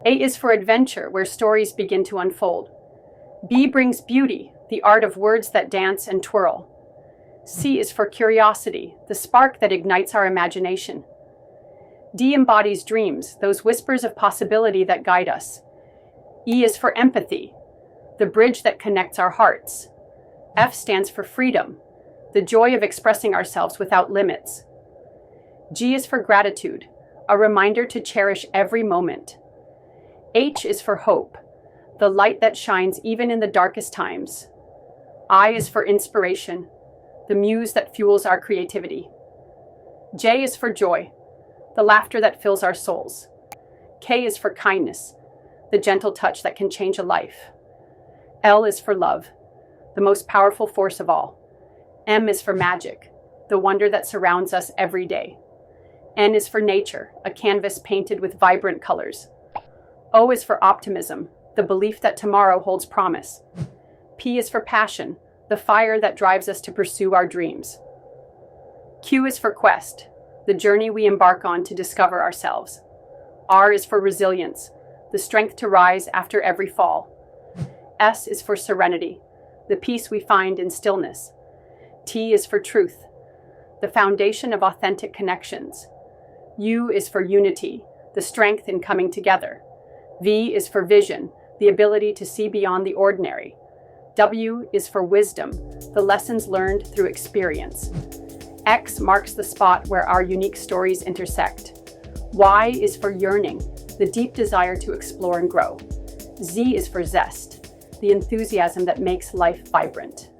A is for adventure, where stories begin to unfold. B brings beauty, the art of words that dance and twirl. C is for curiosity, the spark that ignites our imagination. D embodies dreams, those whispers of possibility that guide us. E is for empathy, the bridge that connects our hearts. F stands for freedom, the joy of expressing ourselves without limits. G is for gratitude, a reminder to cherish every moment. H is for hope, the light that shines even in the darkest times. I is for inspiration, the muse that fuels our creativity. J is for joy, the laughter that fills our souls. K is for kindness, the gentle touch that can change a life. L is for love, the most powerful force of all. M is for magic, the wonder that surrounds us every day. N is for nature, a canvas painted with vibrant colors. O is for optimism, the belief that tomorrow holds promise. P is for passion, the fire that drives us to pursue our dreams. Q is for quest, the journey we embark on to discover ourselves. R is for resilience, the strength to rise after every fall. S is for serenity, the peace we find in stillness. T is for truth, the foundation of authentic connections. U is for unity, the strength in coming together. V is for vision, the ability to see beyond the ordinary. W is for wisdom, the lessons learned through experience. X marks the spot where our unique stories intersect. Y is for yearning, the deep desire to explore and grow. Z is for zest, the enthusiasm that makes life vibrant.